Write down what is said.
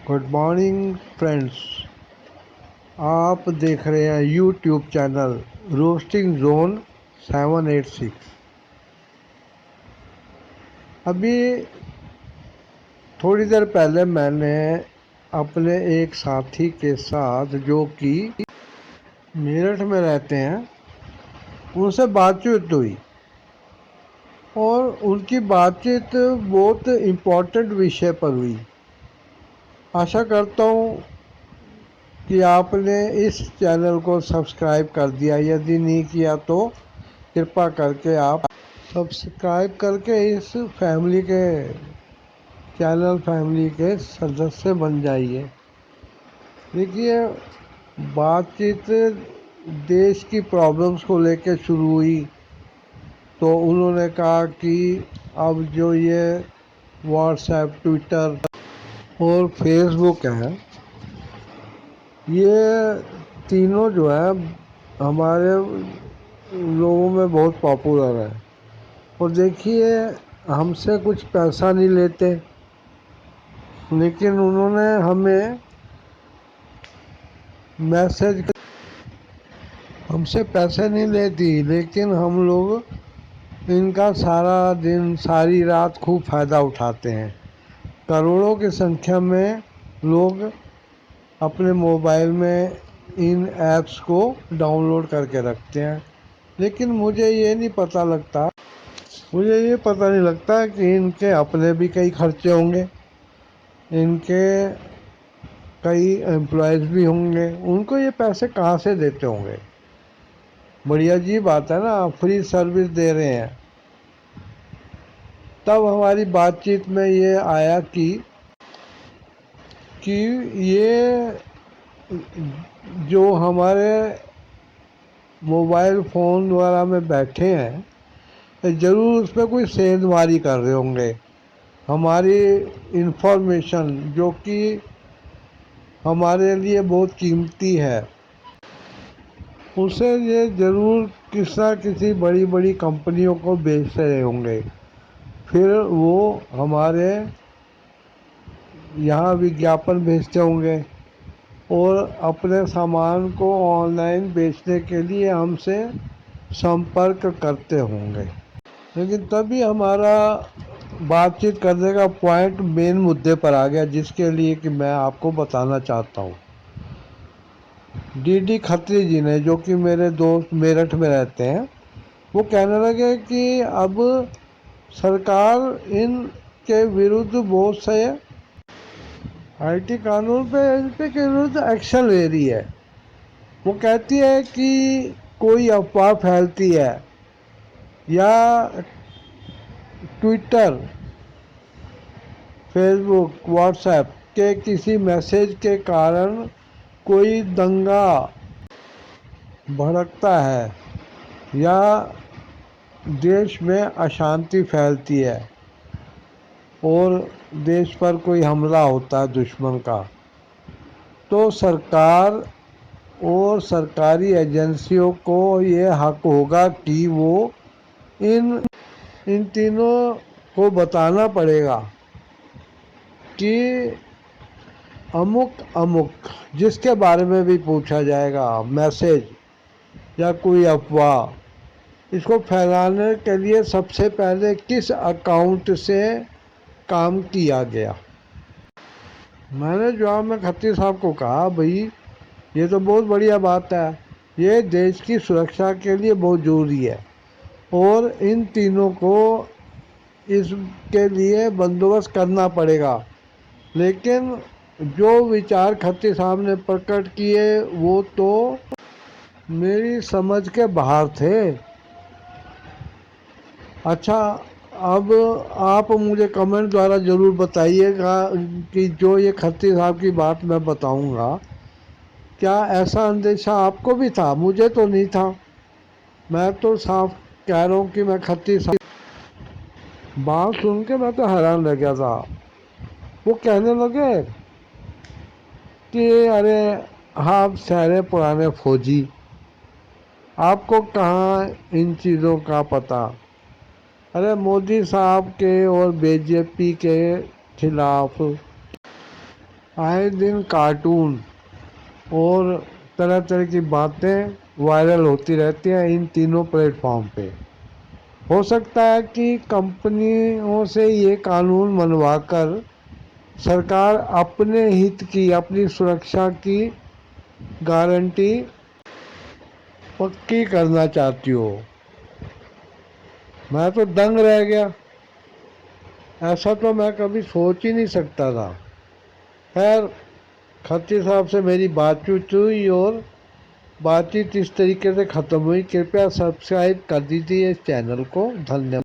Good morning friends, آپ دیکھ رہے ہیں یوٹیوب چینل روسٹنگ زون 786۔ ابھی تھوڑی دیر پہلے میں نے اپنے ایک ساتھی کے ساتھ جو کہ میرٹھ میں رہتے ہیں ان سے بات چیت ہوئی، اور ان کی بات چیت بہت امپورٹنٹ وشے پر ہوئی۔ آشا کرتا ہوں کہ آپ نے اس چینل کو سبسکرائب کر دیا، یدی نہیں کیا تو کرپا کر کے آپ سبسکرائب کر کے اس فیملی کے سدسیہ بن جائیے۔ دیکھیے، بات چیت دیش کی پرابلمس کو لے کے شروع ہوئی، تو انہوں نے کہا کہ اب جو یہ واٹس ایپ، ٹویٹر اور فیس بک ہے، یہ تینوں جو ہے ہمارے لوگوں میں بہت پاپولر ہے۔ اور دیکھیے، ہم سے کچھ پیسہ نہیں لیتے، لیکن انہوں نے ہمیں ہم سے پیسے نہیں لیتی، لیکن ہم لوگ ان کا سارا دن ساری رات خوب فائدہ اٹھاتے ہیں۔ کروڑوں کی سنکھیا میں لوگ اپنے موبائل میں ان ایپس کو ڈاؤن لوڈ کر کے رکھتے ہیں، لیکن مجھے یہ پتہ نہیں لگتا کہ ان کے اپنے بھی کئی خرچے ہوں گے، ان کے کئی امپلائیز بھی ہوں گے، ان کو یہ پیسے کہاں سے دیتے ہوں گے۔ بڑی عجیب بات ہے نا، فری سروس دے رہے ہیں۔ تب ہماری بات چیت میں یہ آیا کہ یہ جو ہمارے موبائل فون وغیرہ میں بیٹھے ہیں، ضرور اس پہ کوئی سیندھ ماری کر رہے ہوں گے۔ ہماری انفارمیشن جو کہ ہمارے لیے بہت قیمتی ہے، اسے یہ ضرور کسی نہ کسی بڑی بڑی کمپنیوں کو بیچ رہے ہوں گے، پھر وہ ہمارے یہاں وگیاپن بھیجتے ہوں گے اور اپنے سامان کو آن لائن بیچنے کے لیے ہم سے سمپرک کرتے ہوں گے۔ لیکن تبھی ہمارا بات چیت کرنے کا پوائنٹ مین مدعے پر آ گیا، جس کے لیے کہ میں آپ کو بتانا چاہتا ہوں۔ ڈی ڈی کھتری جی نے، جو کہ میرے دوست میرٹھ میں رہتے ہیں، وہ کہنے لگے کہ اب سرکار ان کے ورودھ بہت سے آئی ٹی قانون پہ ان کے ورودھ ایکشن لے رہی ہے۔ وہ کہتی ہے کہ کوئی افواہ پھیلتی ہے یا ٹویٹر، فیس بک، واٹس ایپ کے کسی میسیج کے کارن کوئی دنگا بھڑکتا ہے یا دیش میں اشانتی پھیلتی ہے اور دیش پر کوئی حملہ ہوتا ہے دشمن کا، تو سرکار اور سرکاری ایجنسیوں کو یہ حق ہوگا کہ وہ ان تینوں کو بتانا پڑے گا کہ امک جس کے بارے میں بھی پوچھا جائے گا میسیج یا کوئی افواہ، اس کو پھیلانے کے لیے سب سے پہلے کس اکاؤنٹ سے کام کیا گیا۔ میں نے جواب میں کھتری صاحب کو کہا، بھائی یہ تو بہت بڑھیا بات ہے، یہ دیش کی سرکشا کے لیے بہت ضروری ہے، اور ان تینوں کو اس کے لیے بندوبست کرنا پڑے گا۔ لیکن جو وچار کھتری صاحب نے پرکٹ کیے وہ تو میری سمجھ کے باہر تھے۔ اچھا، اب آپ مجھے کمنٹ دوارا ضرور بتائیے گا کہ جو یہ کھتری صاحب کی بات میں بتاؤں گا، کیا ایسا اندیشہ آپ کو بھی تھا؟ مجھے تو نہیں تھا۔ میں تو صاف کہہ رہا ہوں کہ میں کھتری صاحب بات سن کے میں تو حیران رہ گیا تھا۔ وہ کہنے لگے کہ ارے آپ ٹھہرے پرانے فوجی، آپ کو کہاں ان چیزوں کا پتہ؟ ارے مودی صاحب کے اور بی جے پی کے خلاف آئے دن کارٹون اور طرح طرح کی باتیں وائرل ہوتی رہتی ہیں ان تینوں پلیٹ فارم پہ۔ ہو سکتا ہے کہ کمپنیوں سے یہ قانون منوا کر سرکار اپنے ہت کی، اپنی سرکشا کی گارنٹی پکی کرنا چاہتی ہو۔ میں تو دنگ رہ گیا، ایسا تو میں کبھی سوچ ہی نہیں سکتا تھا۔ خیر، کھتری صاحب سے میری بات چیت ہوئی اور بات چیت اس طریقے سے ختم ہوئی۔ کرپیا سبسکرائب کر دیجیے اس چینل کو۔ دھنیہ واد۔